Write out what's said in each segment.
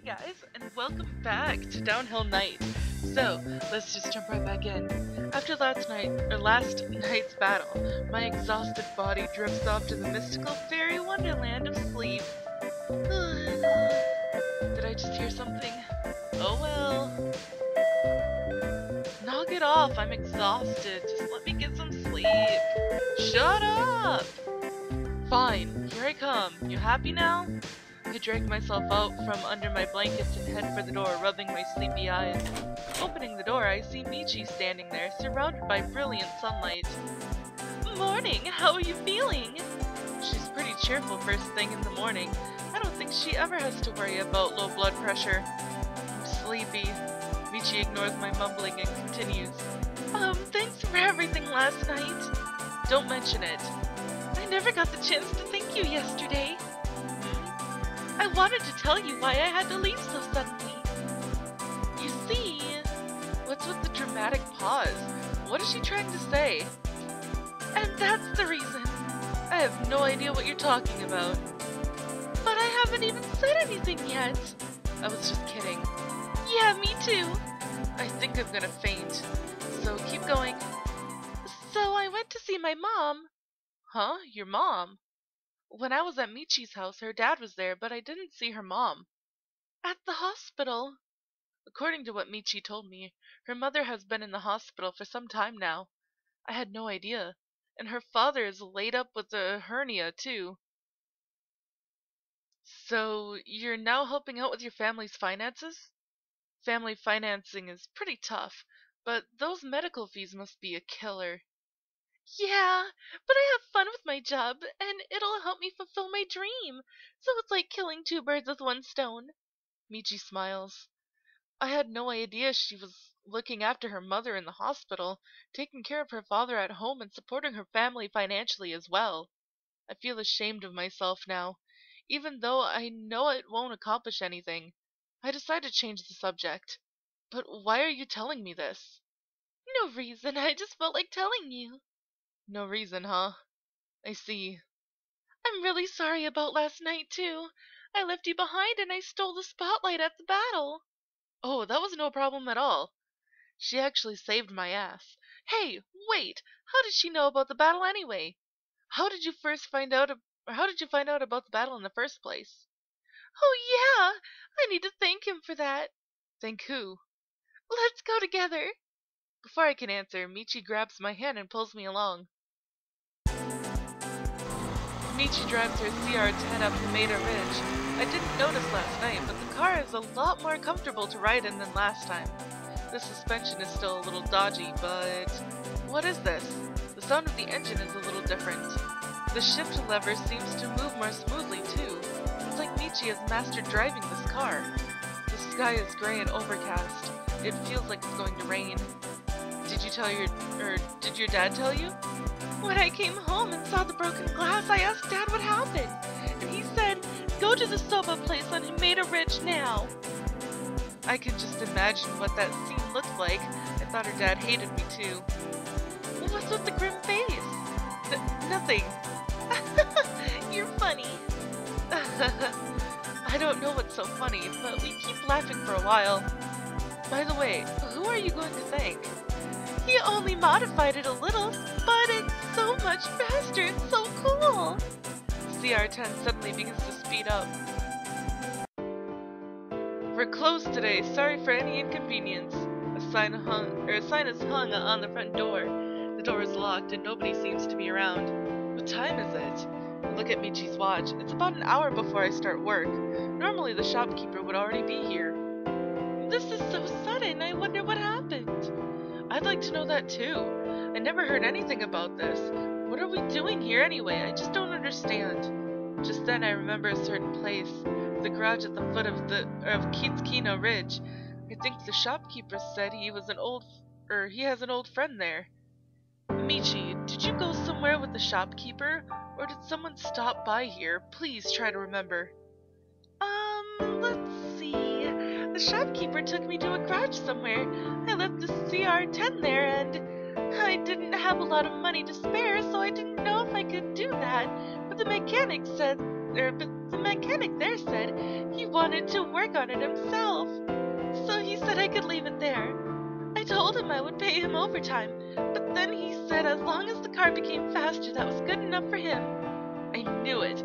guys, and welcome back to Downhill Night. So, let's just jump right back in. After last night's battle, my exhausted body drifts off to the mystical fairy wonderland of sleep. Did I just hear something? Oh well. Knock it off, I'm exhausted. Just let me get some sleep. Shut up! Fine, here I come. You happy now? I drag myself out from under my blankets and head for the door, rubbing my sleepy eyes. Opening the door, I see Michi standing there, surrounded by brilliant sunlight. Morning, how are you feeling? She's pretty cheerful first thing in the morning. I don't think she ever has to worry about low blood pressure. I'm sleepy. Michi ignores my mumbling and continues. Thanks for everything last night. Don't mention it. I never got the chance to thank you yesterday. I wanted to tell you why I had to leave so suddenly. You see... What's with the dramatic pause? What is she trying to say? And that's the reason. I have no idea what you're talking about. But I haven't even said anything yet. I was just kidding. Yeah, me too. I think I'm gonna faint. So keep going. So I went to see my mom. Huh? Your mom? When I was at Michi's house, her dad was there, but I didn't see her mom. At the hospital. According to what Michi told me, her mother has been in the hospital for some time now. I had no idea. And her father is laid up with a hernia, too. So, you're now helping out with your family's finances? Family financing is pretty tough, but those medical fees must be a killer. Yeah, but I have fun with my job, and it'll help me fulfill my dream. So it's like killing two birds with one stone. Michi smiles. I had no idea she was looking after her mother in the hospital, taking care of her father at home, and supporting her family financially as well. I feel ashamed of myself now, even though I know it won't accomplish anything. I decide to change the subject. But why are you telling me this? No reason, I just felt like telling you. No reason, huh? I see. I'm really sorry about last night, too. I left you behind and I stole the spotlight at the battle. Oh, that was no problem at all. She actually saved my ass. Hey, wait! How did she know about the battle anyway? How did you find out about the battle in the first place? Oh yeah! I need to thank him for that. Thank who? Let's go together. Before I can answer, Michi grabs my hand and pulls me along. Michi drives her CR-10 up Hameda Ridge. I didn't notice last night, but the car is a lot more comfortable to ride in than last time. The suspension is still a little dodgy, but... What is this? The sound of the engine is a little different. The shift lever seems to move more smoothly, too. It's like Michi has mastered driving this car. The sky is gray and overcast. It feels like it's going to rain. Did your dad tell you? When I came home and saw the broken glass, I asked Dad what happened. And he said, go to the soba place on Hameda Ridge now. I can just imagine what that scene looked like. I thought her dad hated me too. What's with the grim face? Nothing. You're funny. I don't know what's so funny, but we keep laughing for a while. By the way, who are you going to thank? He only modified it a little, but it's so much faster, it's so cool! CR-10 suddenly begins to speed up. We're closed today, sorry for any inconvenience. A sign is hung on the front door. The door is locked and nobody seems to be around. What time is it? I look at Michi's watch. It's about an hour before I start work. Normally the shopkeeper would already be here. This is so sudden, I wonder what happened. I'd like to know that too. I never heard anything about this. What are we doing here anyway? I just don't understand. Just then I remember a certain place. The garage at the foot of Kitskina Ridge. I think the shopkeeper said he has an old friend there. Michi, did you go somewhere with the shopkeeper? Or did someone stop by here? Please try to remember. Let's see. The shopkeeper took me to a garage somewhere. I left the CR-10 there and I didn't have a lot of money to spare, so I didn't know if I could do that. But the mechanic said but the mechanic there said he wanted to work on it himself. So he said I could leave it there. I told him I would pay him overtime, but then he said as long as the car became faster, that was good enough for him. I knew it,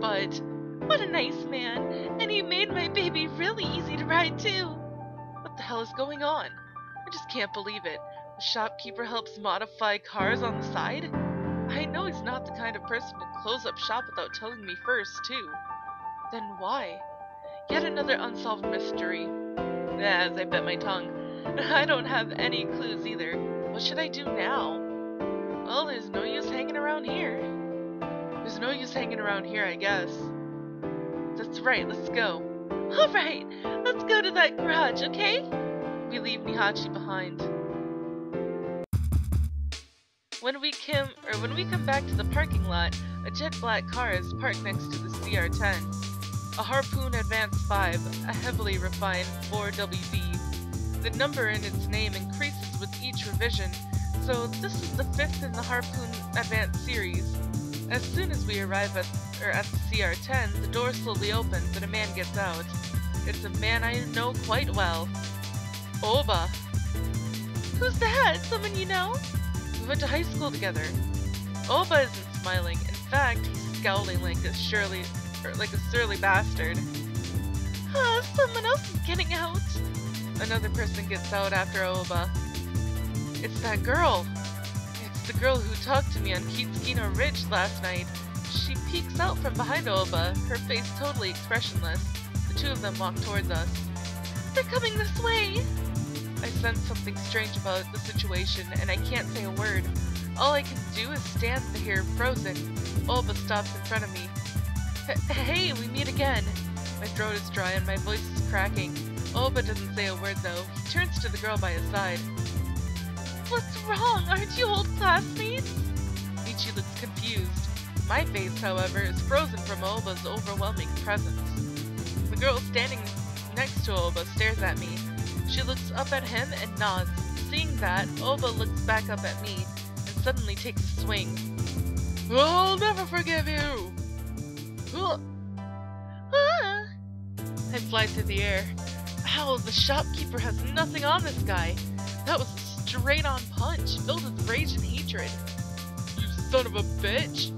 but what a nice man, and he made my baby really easy to ride too. What the hell is going on? I just can't believe it. The shopkeeper helps modify cars on the side? I know he's not the kind of person to close up shop without telling me first, too. Then why? Yet another unsolved mystery. As I bit my tongue. I don't have any clues either. What should I do now? Well, there's no use hanging around here. There's no use hanging around here, I guess. That's right, let's go. Alright, let's go to that garage, okay? We leave Nihachi behind. When we come back to the parking lot, a jet black car is parked next to the CR-10. A Harpoon Advance 5, a heavily refined 4WD. The number in its name increases with each revision, so this is the 5th in the Harpoon Advance series. As soon as we arrive at the CR-10, the door slowly opens and a man gets out. It's a man I know quite well. Oba. Who's that? Someone you know? We went to high school together. Oba isn't smiling. In fact, he's scowling like a surly bastard. Someone else is getting out. Another person gets out after Oba. It's that girl. It's the girl who talked to me on Kitsuno Ridge last night. She peeks out from behind Oba, her face totally expressionless. The two of them walk towards us. They're coming this way! I sense something strange about the situation, and I can't say a word. All I can do is stand here frozen. Oba stops in front of me. Hey, we meet again! My throat is dry and my voice is cracking. Oba doesn't say a word though. He turns to the girl by his side. What's wrong? Aren't you old classmates? Michi looks confused. My face, however, is frozen from Oba's overwhelming presence. The girl standing next to Oba stares at me. She looks up at him and nods. Seeing that, Oba looks back up at me and suddenly takes a swing. I'll never forgive you! I fly through the air. Ow, the shopkeeper has nothing on this guy. That was a straight-on punch, filled with rage and hatred. You son of a bitch!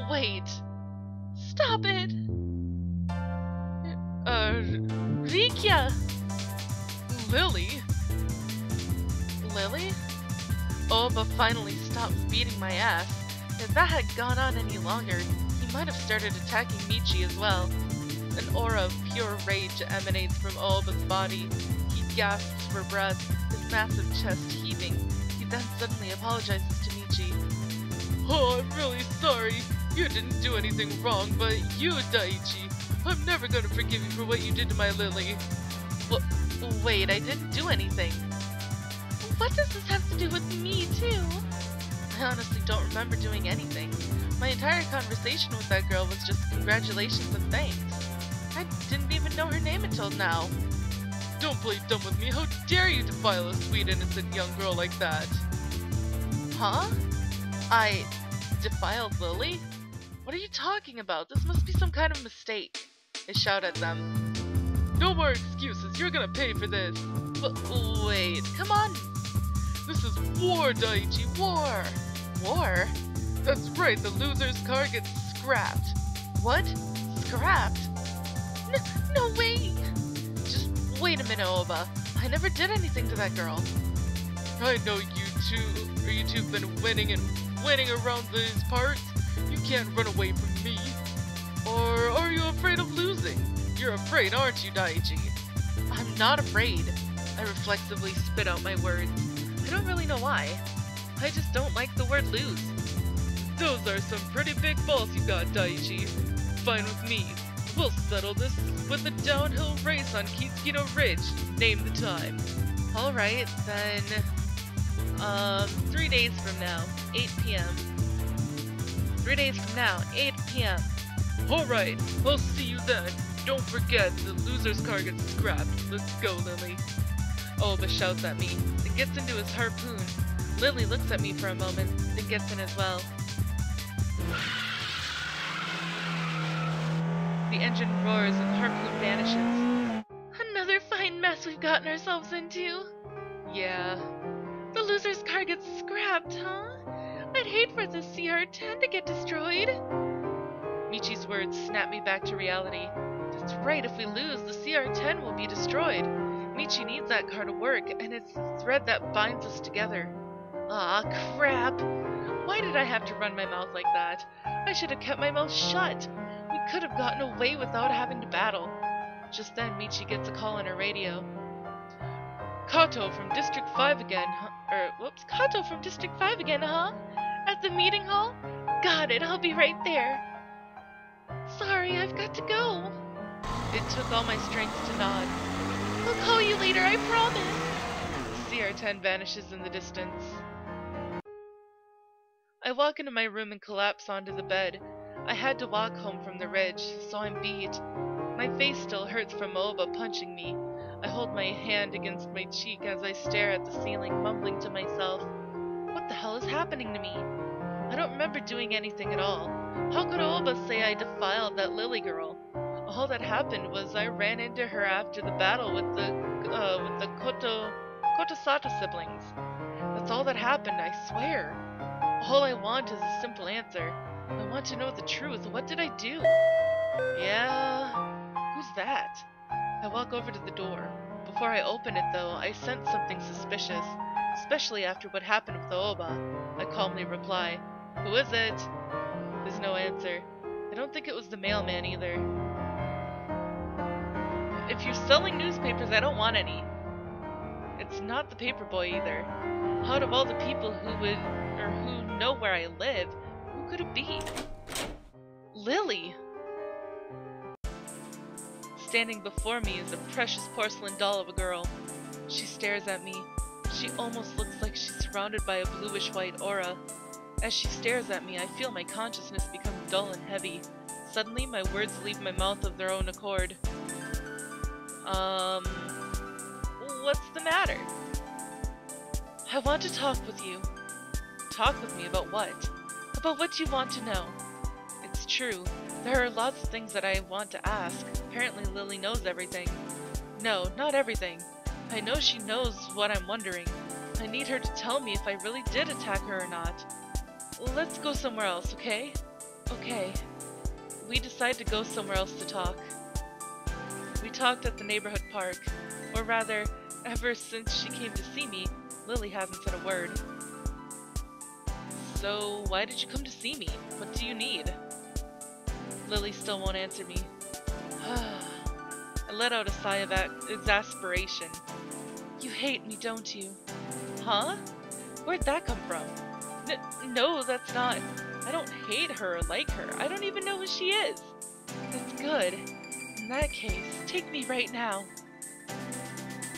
Wait. Stop it! Rikia! Lily? Lily? Oba finally stops beating my ass. If that had gone on any longer, he might have started attacking Michi as well. An aura of pure rage emanates from Oba's body. He gasps for breath, his massive chest heaving. He then suddenly apologizes to Michi. Oh, I'm really sorry. You didn't do anything wrong, but you, Daichi. I'm never gonna forgive you for what you did to my Lily. Wait, I didn't do anything. What does this have to do with me, too? I honestly don't remember doing anything. My entire conversation with that girl was just congratulations and thanks. I didn't even know her name until now. Don't play dumb with me. How dare you defile a sweet, innocent young girl like that? Huh? I defiled Lily? What are you talking about? This must be some kind of mistake. I shout at them. No more excuses. You're gonna pay for this. Wait, come on. This is war, Daichi. War. War? That's right. The loser's car gets scrapped. What? Scrapped? No way! Just wait a minute, Oba. I never did anything to that girl. I know you two've been winning around these parts. You can't run away from me. Or are you afraid of losing? You're afraid, aren't you, Daichi? I'm not afraid. I reflexively spit out my words. I don't really know why. I just don't like the word lose. Those are some pretty big balls you got, Daichi. Fine with me. We'll settle this with a downhill race on Kitsuno Ridge. Name the time. Alright, then... 3 days from now, 8 p.m. 3 days from now, 8 p.m. Alright, I'll see you then. Don't forget, the loser's car gets scrapped. Let's go, Lily. Oba shouts at me, then gets into his harpoon. Lily looks at me for a moment, then gets in as well. The engine roars and the harpoon vanishes. Another fine mess we've gotten ourselves into. Yeah. The loser's car gets scrapped, huh? I'd hate for the CR-10 to get destroyed. Michi's words snap me back to reality. That's right, if we lose, the CR-10 will be destroyed. Michi needs that car to work, and it's the thread that binds us together. Aw, crap. Why did I have to run my mouth like that? I should have kept my mouth shut. We could have gotten away without having to battle. Just then, Michi gets a call on her radio. Kato from District 5 again, Kato from District 5 again, huh? At the meeting hall? Got it, I'll be right there. Sorry, I've got to go. It took all my strength to nod. I'll call you later, I promise. The CR-10 vanishes in the distance. I walk into my room and collapse onto the bed. I had to walk home from the ridge, so I'm beat. My face still hurts from Mooba punching me. I hold my hand against my cheek as I stare at the ceiling, mumbling to myself, what the hell is happening to me? I don't remember doing anything at all. How could Ooba say I defiled that Lily girl? All that happened was I ran into her after the battle with the Kotosata siblings. That's all that happened, I swear. All I want is a simple answer. I want to know the truth. What did I do? Yeah... Who's that? I walk over to the door. Before I open it, though, I sense something suspicious, especially after what happened with Ooba. I calmly reply, Who is it? There's no answer. I don't think it was the mailman either. If you're selling newspapers, I don't want any. It's not the paperboy either. Out of all the people who know where I live, who could it be? Lily! Standing before me is a precious porcelain doll of a girl. She stares at me. She almost looks like she's surrounded by a bluish-white aura. As she stares at me, I feel my consciousness become dull and heavy. Suddenly, my words leave my mouth of their own accord. What's the matter? I want to talk with you. Talk with me about what? About what you want to know. It's true. There are lots of things that I want to ask. Apparently Lily knows everything. No, not everything. I know she knows what I'm wondering. I need her to tell me if I really did attack her or not. Let's go somewhere else, okay? Okay. We decide to go somewhere else to talk. We talked at the neighborhood park. Or rather, ever since she came to see me, Lily hasn't said a word. So, why did you come to see me? What do you need? Lily still won't answer me. I let out a sigh of exasperation. You hate me, don't you? Huh? Where'd that come from? No, that's not... I don't hate her or like her. I don't even know who she is. That's good. In that case, take me right now.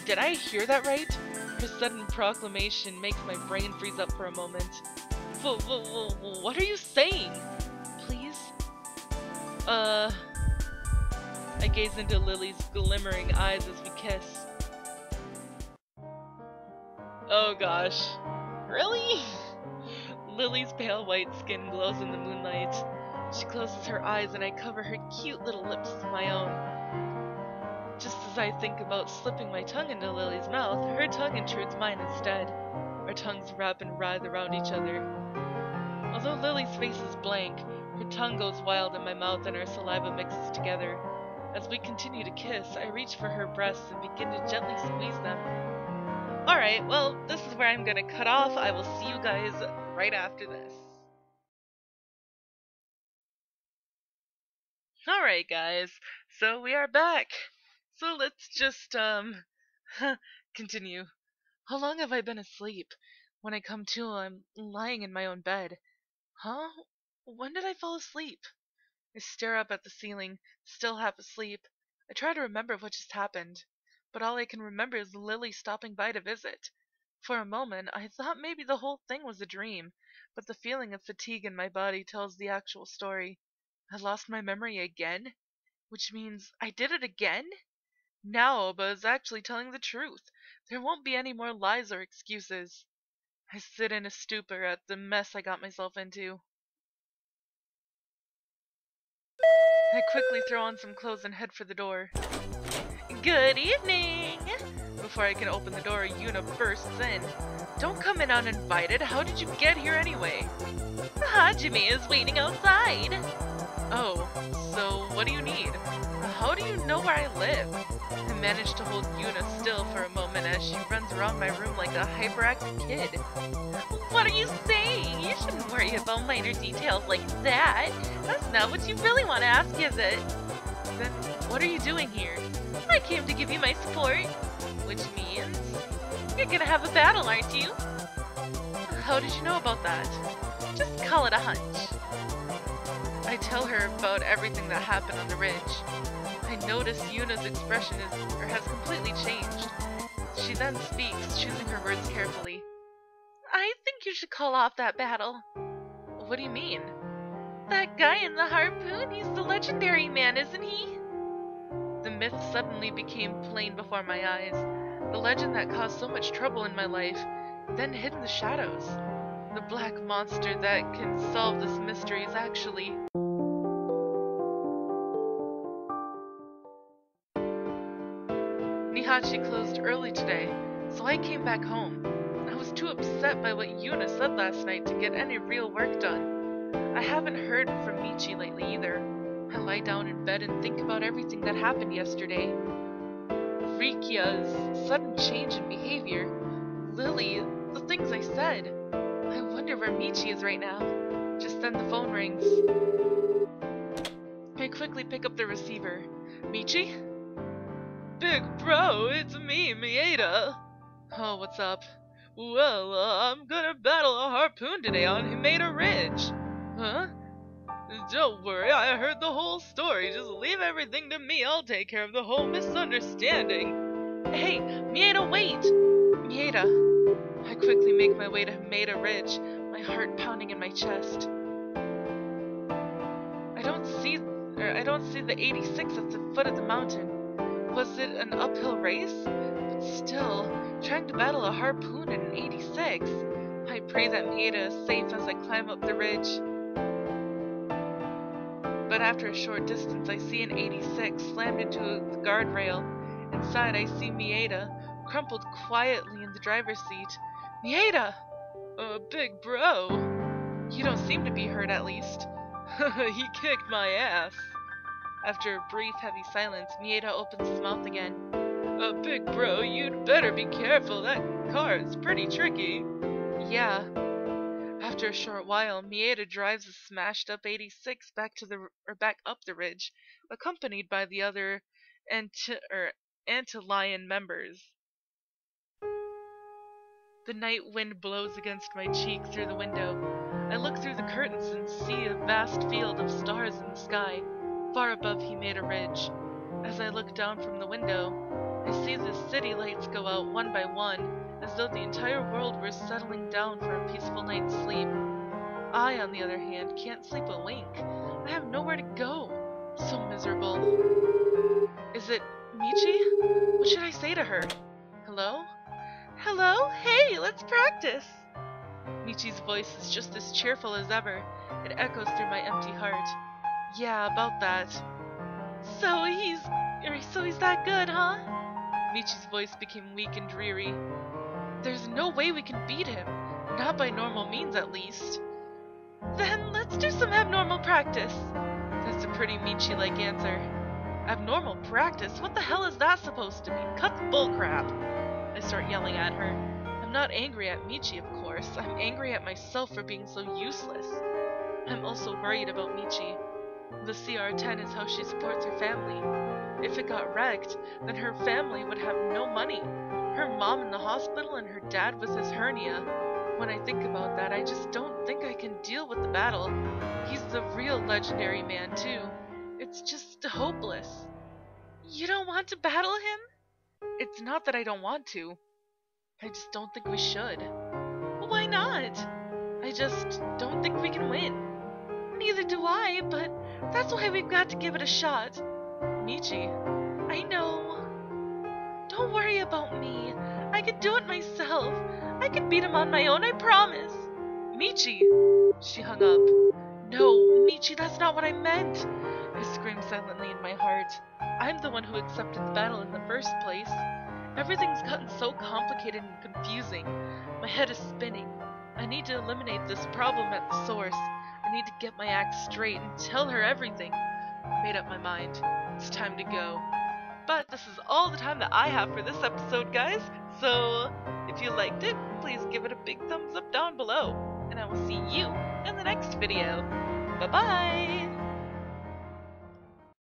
Did I hear that right? Her sudden proclamation makes my brain freeze up for a moment. What are you saying? Please? I gaze into Lily's glimmering eyes as we kiss. Oh gosh. Really? Lily's pale white skin glows in the moonlight. She closes her eyes and I cover her cute little lips with my own. Just as I think about slipping my tongue into Lily's mouth, her tongue intrudes mine instead. Our tongues wrap and writhe around each other. Although Lily's face is blank, her tongue goes wild in my mouth and our saliva mixes together. As we continue to kiss, I reach for her breasts and begin to gently squeeze them. Alright, well, this is where I'm gonna cut off. I will see you guys right after this. Alright guys, so we are back. So let's just, continue. How long have I been asleep? When I come to, I'm lying in my own bed. Huh? When did I fall asleep? I stare up at the ceiling, still half asleep. I try to remember what just happened, but all I can remember is Lily stopping by to visit. For a moment, I thought maybe the whole thing was a dream, but the feeling of fatigue in my body tells the actual story. I lost my memory again? Which means I did it again? Now Oba is actually telling the truth. There won't be any more lies or excuses. I sit in a stupor at the mess I got myself into. I quickly throw on some clothes and head for the door. Good evening! Before I can open the door, Yuna bursts in. Don't come in uninvited. How did you get here anyway? Hajime is waiting outside. Oh, so what do you need? How do you know where I live? I manage to hold Yuna still for a moment as she runs around my room like a hyperactive kid. What are you saying? You shouldn't worry about minor details like that. That's not what you really want to ask, is it? Then what are you doing here? I came to give you my support. Which means you're gonna have a battle, aren't you? How did you know about that? Just call it a hunch. I tell her about everything that happened on the ridge. I notice Yuna's expression has completely changed. She then speaks, choosing her words carefully. I think you should call off that battle. What do you mean? That guy in the harpoon, he's the legendary man, isn't he? The myth suddenly became plain before my eyes. The legend that caused so much trouble in my life, then hid in the shadows. The black monster that can solve this mystery is actually... Nihachi closed early today, so I came back home. I was too upset by what Yuna said last night to get any real work done. I haven't heard from Michi lately either. I lie down in bed and think about everything that happened yesterday. Rikia's sudden change in behavior. Lily, the things I said. I wonder where Michi is right now. Just then the phone rings. I quickly pick up the receiver. Michi? Big bro, it's me, Mieda. Oh, what's up? Well, I'm gonna battle a harpoon today on Himeda Ridge. Huh? Don't worry, I heard the whole story. Just leave everything to me. I'll take care of the whole misunderstanding. Hey, Mieda, wait! Mieda. I quickly make my way to Himeda Ridge, my heart pounding in my chest. I don't see the 86 at the foot of the mountain. Was it an uphill race? But still, trying to battle a harpoon in an 86. I pray that Mieda is safe as I climb up the ridge. But after a short distance, I see an 86 slammed into the guardrail. Inside, I see Mieda, crumpled quietly in the driver's seat. Mieda! Big bro. You don't seem to be hurt, at least. He kicked my ass. After a brief, heavy silence, Mieda opens his mouth again. Big bro, you'd better be careful. That car is pretty tricky. Yeah. After a short while, Mieda drives a smashed-up 86 back up the ridge, accompanied by the other Antlion members. The night wind blows against my cheek through the window. I look through the curtains and see a vast field of stars in the sky, far above Himeda Ridge. As I look down from the window, I see the city lights go out one by one, as though the entire world were settling down for a peaceful night's sleep. I, on the other hand, can't sleep a wink. I have nowhere to go. So miserable. Is it Michi? What should I say to her? Hello? Hello? Hey, let's practice! Michi's voice is just as cheerful as ever. It echoes through my empty heart. Yeah, about that. So he's that good, huh? Michi's voice became weak and dreary. There's no way we can beat him. Not by normal means, at least. Then let's do some abnormal practice. That's a pretty Michi-like answer. Abnormal practice? What the hell is that supposed to mean? Cut the bullcrap. I start yelling at her. I'm not angry at Michi, of course. I'm angry at myself for being so useless. I'm also worried about Michi. The CR-10 is how she supports her family. If it got wrecked, then her family would have no money. Her mom in the hospital and her dad with his hernia. When I think about that, I just don't think I can deal with the battle. He's the real legendary man, too. It's just hopeless. You don't want to battle him? It's not that I don't want to. I just don't think we should. Why not? I just don't think we can win. Neither do I, but that's why we've got to give it a shot. Michi, I know. Don't worry about me. I can do it myself. I can beat him on my own, I promise. Michi! She hung up. No, Michi, that's not what I meant. I scream silently in my heart. I'm the one who accepted the battle in the first place. Everything's gotten so complicated and confusing. My head is spinning. I need to eliminate this problem at the source. I need to get my act straight and tell her everything. I made up my mind. It's time to go. But this is all the time that I have for this episode, guys. So if you liked it, please give it a big thumbs up down below. And I will see you in the next video. Bye-bye!